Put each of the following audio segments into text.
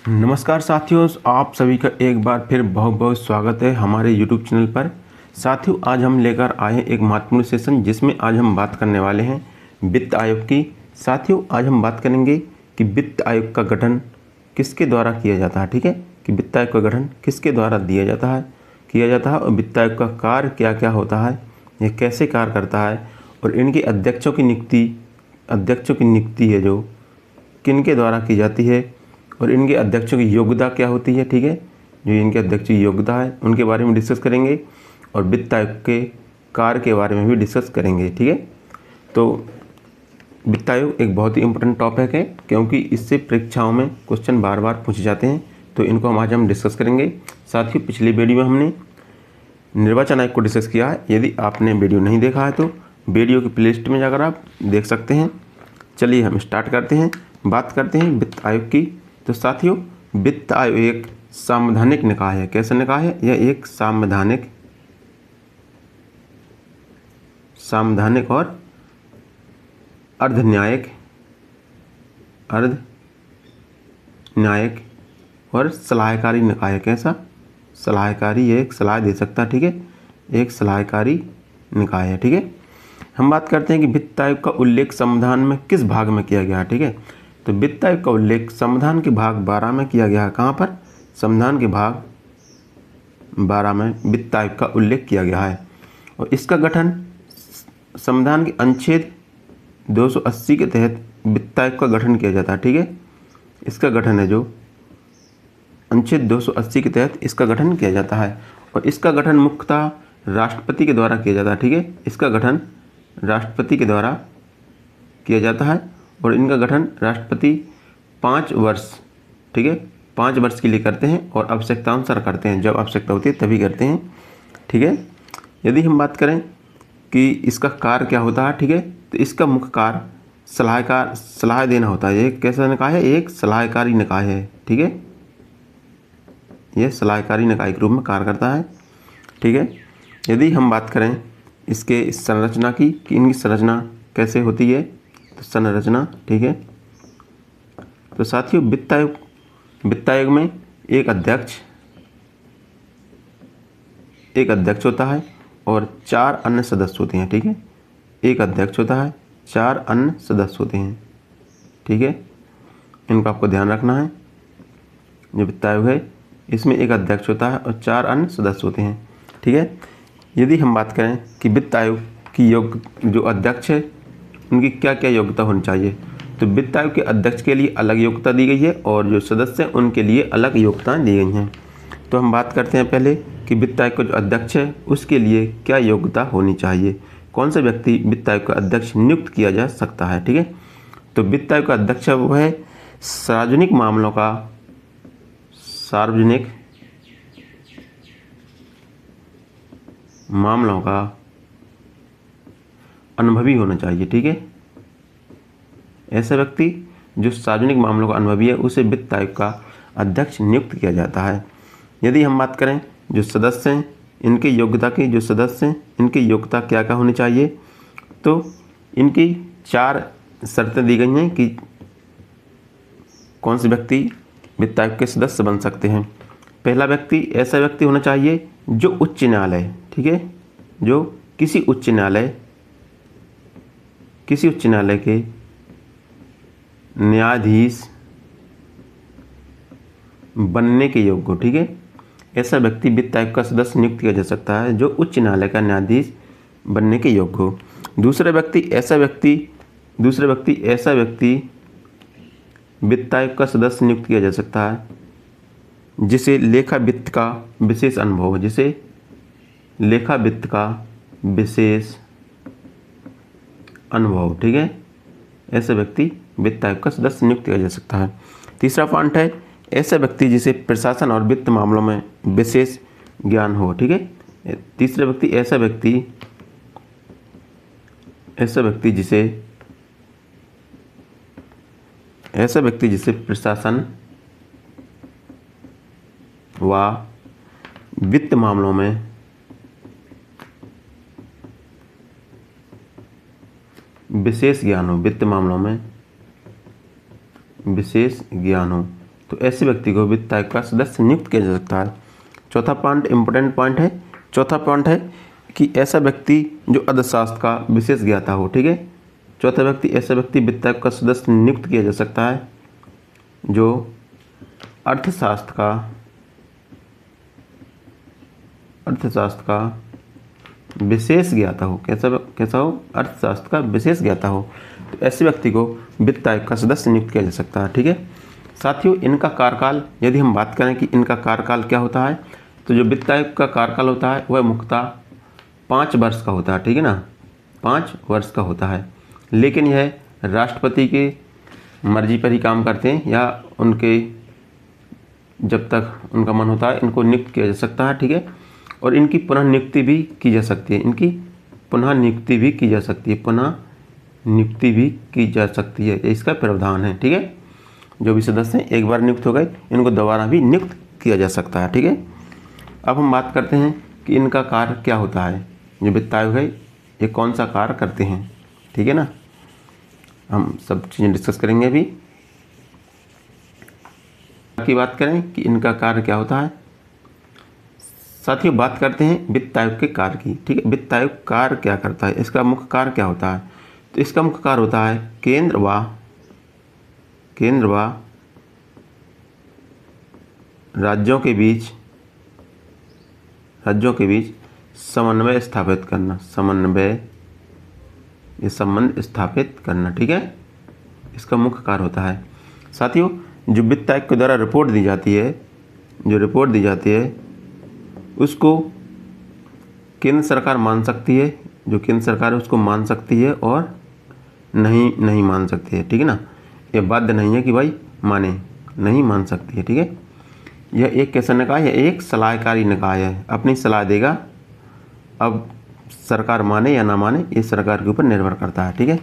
नमस्कार साथियों, आप सभी का एक बार फिर बहुत बहुत स्वागत है हमारे YouTube चैनल पर। साथियों, आज हम लेकर आए हैं एक महत्वपूर्ण सेशन जिसमें आज हम बात करने वाले हैं वित्त आयोग की। साथियों, आज हम बात करेंगे कि वित्त आयोग का गठन किसके द्वारा किया जाता है। ठीक है, कि वित्त आयोग का गठन किसके द्वारा किया जाता है और वित्त आयोग का कार्य क्या क्या होता है, यह कैसे कार्य करता है और इनके अध्यक्षों की नियुक्ति है जो किनके द्वारा की जाती है और इनके अध्यक्षों की योग्यता क्या होती है। ठीक है, जो इनके अध्यक्ष की योग्यता है उनके बारे में डिस्कस करेंगे और वित्त आयोग के कार्य के बारे में भी डिस्कस करेंगे। ठीक है, तो वित्त आयोग एक बहुत ही इम्पोर्टेंट टॉपिक है क्योंकि इससे परीक्षाओं में क्वेश्चन बार बार पूछे जाते हैं, तो इनको आज हम डिस्कस करेंगे। साथियों, पिछली वीडियो में हमने निर्वाचन आयोग को डिस्कस किया है। यदि आपने वीडियो नहीं देखा है तो वीडियो की प्लेलिस्ट में जाकर आप देख सकते हैं। चलिए हम स्टार्ट करते हैं, बात करते हैं वित्त आयोग की। तो साथियों, वित्त आयोग एक संवैधानिक निकाय है। कैसा निकाय है? यह एक संवैधानिक और अर्धन्यायिक और सलाहकारी निकाय है। कैसा? सलाहकारी, एक सलाह दे सकता है। ठीक है, एक सलाहकारी निकाय है। ठीक है, हम बात करते हैं कि वित्त आयोग का उल्लेख संविधान में किस भाग में किया गया है। ठीक है, तो वित्त आयोग का उल्लेख संविधान के भाग 12 में किया गया है। कहाँ पर? संविधान के भाग 12 में वित्त आयोग का उल्लेख किया गया है और इसका गठन संविधान के अनुच्छेद 280 के तहत वित्त आयोग का गठन किया जाता है। ठीक है, इसका गठन है जो अनुच्छेद 280 के तहत इसका गठन किया जाता है और इसका गठन मुख्यतः राष्ट्रपति के द्वारा किया जाता है। ठीक है, इसका गठन राष्ट्रपति के द्वारा किया जाता है और इनका गठन राष्ट्रपति 5 वर्ष, ठीक है, 5 वर्ष के लिए करते हैं और आवश्यकतानुसार करते हैं। जब आवश्यकता होती है तभी करते हैं। ठीक है, यदि हम बात करें कि इसका कार्य क्या होता है, ठीक है, तो इसका मुख्य कार्य सलाह देना होता है। ये कैसा निकाय है? एक सलाहकारी निकाय है। ठीक है, यह सलाहकारी निकाय के रूप में कार्य करता है। ठीक है, यदि हम बात करें इसके संरचना की कि इनकी संरचना कैसे होती है, तो संरचना, ठीक है, तो साथियों वित्त आयोग में एक अध्यक्ष होता है और 4 अन्य सदस्य होते हैं। ठीक है, एक अध्यक्ष होता है, 4 अन्य सदस्य होते हैं। ठीक है, इनको आपको ध्यान रखना है। जो वित्त आयोग है इसमें एक अध्यक्ष होता है और 4 अन्य सदस्य होते हैं। ठीक है, यदि हम बात करें कि वित्त आयोग की जो अध्यक्ष है उनकी क्या क्या योग्यता होनी चाहिए, तो वित्त आयोग के अध्यक्ष के लिए अलग योग्यता दी गई है और जो सदस्य हैं उनके लिए अलग योग्यताएं दी गई हैं। तो हम बात करते हैं पहले कि वित्त आयोग का जो अध्यक्ष है उसके लिए क्या योग्यता होनी चाहिए, कौन सा व्यक्ति वित्त आयोग का अध्यक्ष नियुक्त किया जा सकता है। ठीक है, तो वित्त आयोग का अध्यक्ष वो है सार्वजनिक मामलों का अनुभवी होना चाहिए। ठीक है, ऐसा व्यक्ति जो सार्वजनिक मामलों का अनुभवी है उसे वित्त आयोग का अध्यक्ष नियुक्त किया जाता है। यदि हम बात करें जो सदस्य हैं इनकी योग्यता की, जो सदस्य हैं इनकी योग्यता क्या क्या होनी चाहिए, तो इनकी 4 शर्तें दी गई हैं कि कौन से व्यक्ति वित्त आयोग के सदस्य बन सकते हैं। पहला व्यक्ति ऐसा व्यक्ति होना चाहिए जो उच्च न्यायालय, ठीक है, जो किसी उच्च न्यायालय के न्यायाधीश बनने के योग्य हो। ठीक है, ऐसा व्यक्ति वित्त आयोग का सदस्य नियुक्त किया जा सकता है जो उच्च न्यायालय का न्यायाधीश बनने के योग्य हो। दूसरा व्यक्ति ऐसा व्यक्ति वित्त आयोग का सदस्य नियुक्त किया जा सकता है जिसे लेखा वित्त का विशेष अनुभव हो, जिसे लेखा वित्त का विशेष अनुभव। ठीक है, ऐसा व्यक्ति वित्त आयोग का सदस्य नियुक्त किया जा सकता है। तीसरा पॉइंट है ऐसा व्यक्ति जिसे प्रशासन और वित्त मामलों में विशेष ज्ञान हो। ठीक है, तीसरा व्यक्ति ऐसा व्यक्ति जिसे प्रशासन व वित्त मामलों में विशेष ज्ञान हो, वित्त मामलों में विशेष ज्ञान हो, तो ऐसे व्यक्ति को वित्त आयोग का सदस्य नियुक्त किया जा सकता है। चौथा पॉइंट इंपॉर्टेंट पॉइंट है। चौथा पॉइंट है कि ऐसा व्यक्ति जो अर्थशास्त्र का विशेष ज्ञाता हो। ठीक है, चौथा व्यक्ति ऐसा व्यक्ति वित्त आयोग का सदस्य नियुक्त किया जा सकता है जो अर्थशास्त्र का विशेष ज्ञाता हो। कैसा हो? अर्थशास्त्र का विशेष ज्ञाता हो। तो ऐसे व्यक्ति को वित्त आयोग का सदस्य नियुक्त किया जा सकता है। ठीक है साथियों, इनका कार्यकाल यदि हम बात करें कि इनका कार्यकाल क्या होता है, तो जो वित्त आयोग का कार्यकाल होता है वह मुख्यतः 5 वर्ष का होता है। ठीक है ना, 5 वर्ष का होता है, लेकिन यह राष्ट्रपति के मर्जी पर ही काम करते हैं या उनके जब तक उनका मन होता है इनको नियुक्त किया जा सकता है। ठीक है, और इनकी पुनः नियुक्ति भी की जा सकती है। ये इसका प्रावधान है। ठीक है, जो भी सदस्य हैं एक बार नियुक्त हो गए, इनको दोबारा भी नियुक्त किया जा सकता है। ठीक है, अब हम बात करते हैं कि इनका कार्य क्या होता है। जो वित्त आयोग है ये कौन सा कार्य करते हैं। ठीक है ना, हम सब चीज़ें डिस्कस करेंगे अभी। की बात करें कि इनका कार्य क्या होता है। साथियों, बात करते हैं वित्त आयोग के कार्य की। ठीक है, वित्त आयोग कार्य क्या करता है, इसका मुख्य कार्य क्या होता है। तो इसका मुख्य कार्य होता है केंद्र व राज्यों के बीच समन्वय स्थापित करना। संबंध स्थापित करना। ठीक है, इसका मुख्य कार्य होता है। साथियों, जो वित्त आयोग के द्वारा रिपोर्ट दी जाती है उसको केंद्र सरकार मान सकती है। जो केंद्र सरकार है उसको मान सकती है और नहीं मान सकती है। ठीक है ना, ये बाध्य नहीं है कि भाई नहीं मान सकती है। ठीक है, यह एक कैसा निकाय है, एक सलाहकारी निकाय है, अपनी सलाह देगा। अब सरकार माने या ना माने ये सरकार के ऊपर निर्भर करता है। ठीक है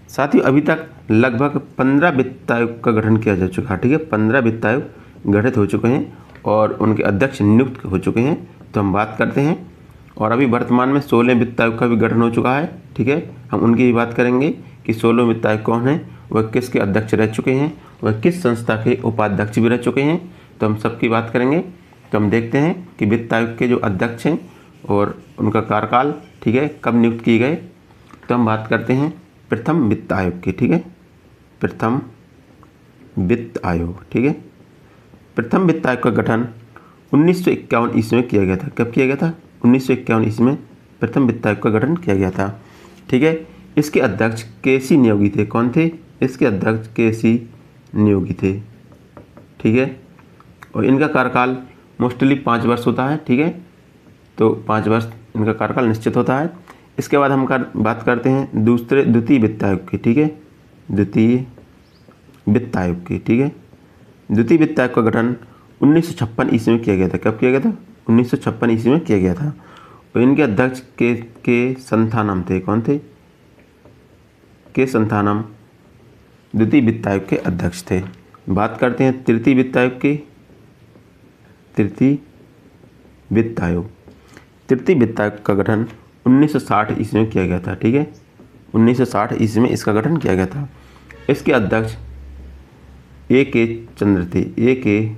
साथियों, अभी तक लगभग 15 वित्त आयोग का गठन किया जा चुका है। ठीक है, 15 वित्त आयोग गठित हो चुके हैं और उनके अध्यक्ष नियुक्त हो चुके हैं। तो हम बात करते हैं, और अभी वर्तमान में 16 वित्त आयोग का भी गठन हो चुका है। ठीक है, हम उनकी भी बात करेंगे कि 16 वित्त आयोग कौन है, वह किसके अध्यक्ष रह चुके हैं, वह किस संस्था के उपाध्यक्ष भी रह चुके हैं। तो हम सबकी बात करेंगे। तो हम देखते हैं कि वित्त आयोग के जो अध्यक्ष हैं और उनका कार्यकाल, ठीक है, कब नियुक्त किए गए। तो हम बात करते हैं प्रथम वित्त आयोग की। ठीक है, प्रथम वित्त आयोग। ठीक है, प्रथम वित्त आयोग का गठन 1951 ईस्वी में किया गया था। कब किया गया था? 1951 ईस्वी में प्रथम वित्त आयोग का गठन किया गया था। ठीक है, इसके अध्यक्ष केसी नियोगी थे। कौन थे? इसके अध्यक्ष केसी नियोगी थे। ठीक है, और इनका कार्यकाल मोस्टली 5 वर्ष होता है। ठीक है, तो 5 वर्ष इनका कार्यकाल निश्चित होता है। इसके बाद हम बात करते हैं द्वितीय वित्त आयोग की। ठीक है, द्वितीय वित्त आयोग की। ठीक है, द्वितीय वित्त आयोग का गठन 1956 ईस्वी में किया गया था। कब किया गया था? 1956 ईस्वी में किया गया था। और इनके अध्यक्ष के संथानम थे। कौन थे? के संथानम द्वितीय वित्त आयोग के अध्यक्ष थे। बात करते हैं तृतीय वित्त आयोग की। तृतीय वित्त आयोग का गठन 1960 ईस्वी में किया गया था। ठीक है, 1960 ईस्वी में इसका गठन किया गया था। इसके अध्यक्ष A.K. चंद्र थे। A.K.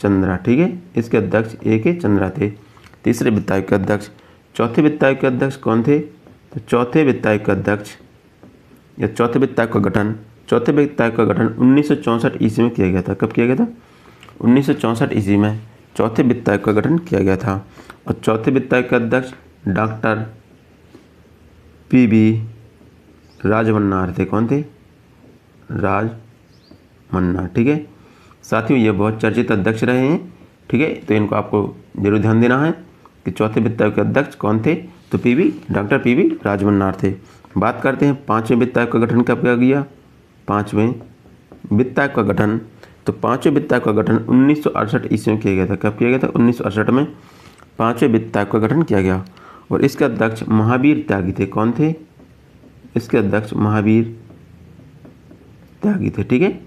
चंद्रा। ठीक है, इसके अध्यक्ष A.K. चंद्रा थे। तीसरे वित्त आयोग के अध्यक्ष। चौथे वित्त आयोग के अध्यक्ष कौन थे? तो चौथे वित्त आयोग का गठन 1964 ईस्वी में किया गया था। कब किया गया था? 1964 ईस्वी में चौथे वित्त आयोग का गठन किया गया था। और चौथे वित्त आयोग के अध्यक्ष डॉक्टर P.B. राजमन्नार थे। कौन थे? राजमन्नार। ठीक है साथियों, ये बहुत चर्चित अध्यक्ष रहे हैं। ठीक है, तो इनको आपको जरूर ध्यान देना है कि चौथे वित्त आयोग के अध्यक्ष कौन थे? तो डॉक्टर P.B. राजमन्नार थे। बात करते हैं पाँचवें वित्त आयोग का गठन कब किया गया? पाँचवें वित्त आयोग का गठन। तो पाँचवें वित्त आयोग का गठन 1968 ईस्वी में किया गया था। कब किया गया था? 1968 में पाँचवें वित्त आयोग का गठन किया गया। और इसके अध्यक्ष महावीर त्यागी थे। कौन थे? इसके अध्यक्ष महावीर त्यागी थे। ठीक है,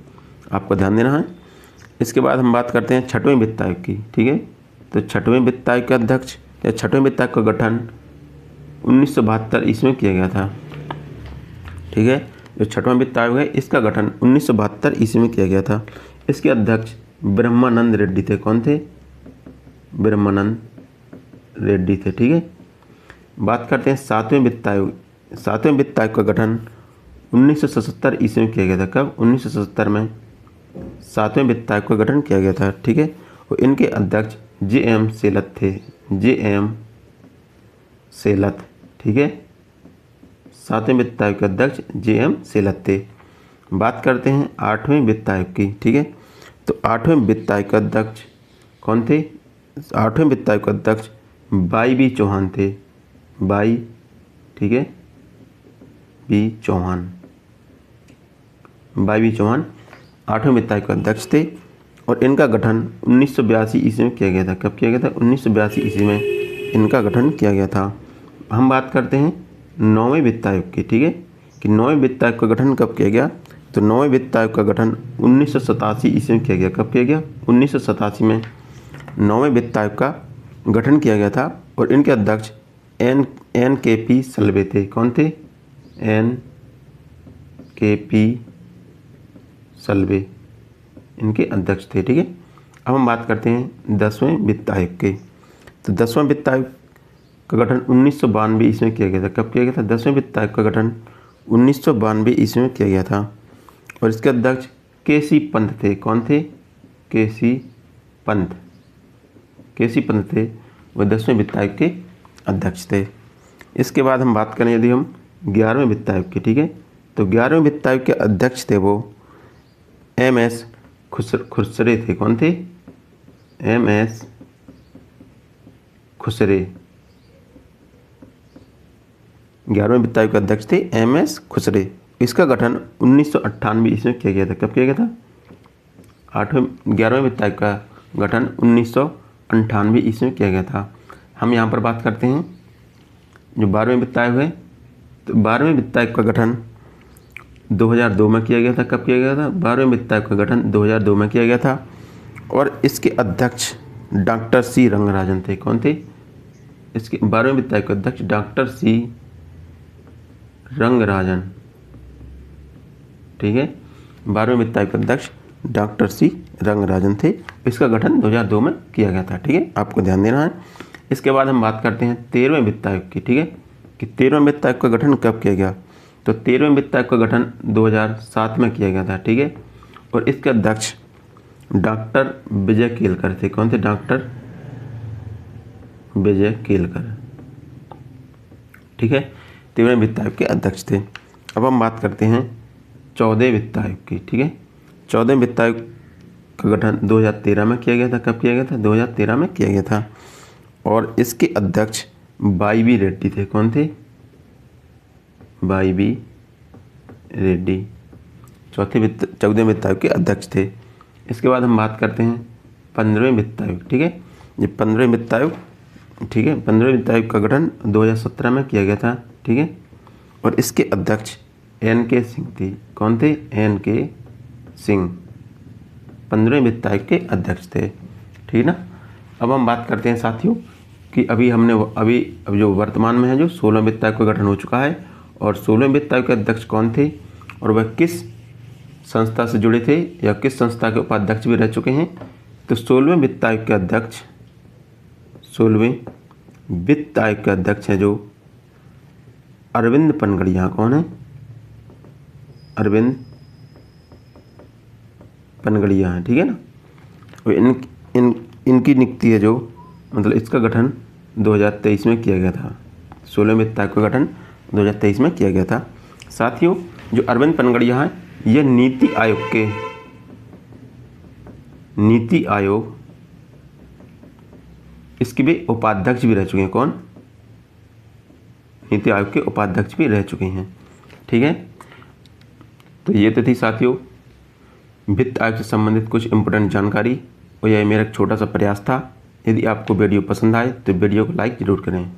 आपको ध्यान देना है। इसके बाद हम बात करते हैं छठवें वित्त आयोग की। ठीक है, तो छठवें वित्त आयोग के अध्यक्ष या छठवें वित्त आयोग का गठन 1972 ईस्वी में किया गया था। ठीक है, जो छठवां वित्त आयोग है इसका गठन 1972 ईस्वी में किया गया था। इसके अध्यक्ष ब्रह्मानंद रेड्डी थे। कौन थे? ब्रह्मानंद रेड्डी थे। ठीक है। बात करते हैं सातवें वित्त आयोग। सातवें वित्त आयोग का गठन 1977 ईस्वी में किया गया था। कब? 1977 में सातवें वित्त आयोग का गठन किया गया था। ठीक है। और इनके अध्यक्ष JM सेलत थे। JM सेलत। ठीक है। सातवें वित्त आयोग के अध्यक्ष JM सेलत थे। बात करते हैं आठवें वित्त आयोग की। ठीक है। तो आठवें वित्त आयोग के अध्यक्ष कौन थे? आठवें वित्त आयोग के अध्यक्ष YB चौहान थे। YB, ठीक है, YB चौहान आठवें वित्त आयोग के अध्यक्ष थे। और इनका गठन 1982 ईस्वी में किया गया था। कब किया गया था? 1982 ईस्वी में इनका गठन किया गया था। हम बात करते हैं नौवें वित्त आयोग की। ठीक है, कि नौवें वित्त आयोग का गठन कब किया गया? तो नौवें वित्त आयोग का गठन 1987 ईस्वी में किया गया। कब किया गया? 1987 में नौवें वित्त आयोग का गठन किया गया था। और इनके अध्यक्ष NKP सल्वे थे। कौन थे? NKP सल्वे इनके अध्यक्ष थे। ठीक है। अब हम बात करते हैं 10वें वित्त आयोग के। तो 10वां वित्त आयोग का गठन 1992 ईस्वी में किया गया था। कब किया गया था? 10वें वित्त आयोग का गठन 1992 ईस्वी में किया गया था। और इसके अध्यक्ष KC पंत थे। कौन थे? KC पंत थे। वह 10वें वित्त आयोग के अध्यक्ष थे। इसके बाद हम बात करें यदि हम 11वें वित्त आयोग की। ठीक है। तो 11वें वित्त आयोग के अध्यक्ष थे वो MS खुसरे थे। कौन थे? MS खुसरे। 11वें वित्त आयोग के अध्यक्ष थे MS खुसरे। इसका गठन 1998 ईस्वी में किया गया था। कब किया गया था? 11वें वित्त आयोग का गठन 1998 ईस्वी में किया गया था। हम यहाँ पर बात करते हैं जो 12वें वित्त आयोग है। तो 12वें वित्त आयोग का गठन 2002 में किया गया था। कब किया गया था? 12वें वित्त आयोग का गठन 2002 में किया गया था। और इसके अध्यक्ष डॉक्टर C रंगराजन थे। कौन थे? इसके 12वें वित्त आयोग के अध्यक्ष डॉक्टर C रंगराजन। ठीक है। 12वें वित्त आयोग के अध्यक्ष डॉक्टर C रंगराजन थे। इसका गठन 2002 में किया गया था। ठीक है, आपको ध्यान देना है। इसके बाद हम बात करते हैं 13वें वित्त आयोग की। ठीक है, कि 13वें वित्त आयोग का गठन कब किया गया? तो 13वें वित्त आयोग का गठन 2007 में किया गया था। ठीक है। और इसके अध्यक्ष डॉक्टर विजय केलकर थे। कौन थे? डॉक्टर विजय केलकर। ठीक है, 13वें वित्त आयोग के अध्यक्ष थे। अब हम बात करते हैं 14वें वित्त आयोग की। ठीक है, 14वें वित्त आयोग का गठन 2013 में किया गया था। कब किया गया था? 2013 में किया गया था। और इसके अध्यक्ष YB रेड्डी थे। कौन थे? YB रेड्डी 14वें वित्त आयोग के अध्यक्ष थे। इसके बाद हम बात करते हैं 15वें वित्त आयोग। ठीक है, ये 15वें वित्त आयोग। ठीक है, 15वें वित्त आयोग का गठन 2017 में किया गया था। ठीक है, और इसके अध्यक्ष NK सिंह थे। कौन थे? NK सिंह 15वें वित्त आयोग के अध्यक्ष थे। ठीक ना। अब हम बात करते हैं साथियों कि अब जो वर्तमान में है जो 16वें वित्त आयोग का गठन हो चुका है। और 16वें वित्त आयोग के अध्यक्ष कौन थे और वह किस संस्था से जुड़े थे या किस संस्था के उपाध्यक्ष भी रह चुके हैं? तो 16वें वित्त आयोग के अध्यक्ष 16वें वित्त आयोग के अध्यक्ष हैं जो अरविंद पनगड़िया। कौन है? अरविंद पनगड़िया है। ठीक है ना। और इनकी नियुक्ति है जो मतलब इसका गठन 2023 में किया गया था। 16वें वित्त आयोग का गठन 2023 में किया गया था। साथियों, जो अरविंद पनगड़िया है यह नीति आयोग इसके भी उपाध्यक्ष भी रह चुके हैं। कौन? नीति आयोग के उपाध्यक्ष भी रह चुके हैं। ठीक है, तो ये तो थी साथियों वित्त आयोग से संबंधित कुछ इंपॉर्टेंट जानकारी। और यह मेरा एक छोटा सा प्रयास था। यदि आपको वीडियो पसंद आए तो वीडियो को लाइक ज़रूर करें।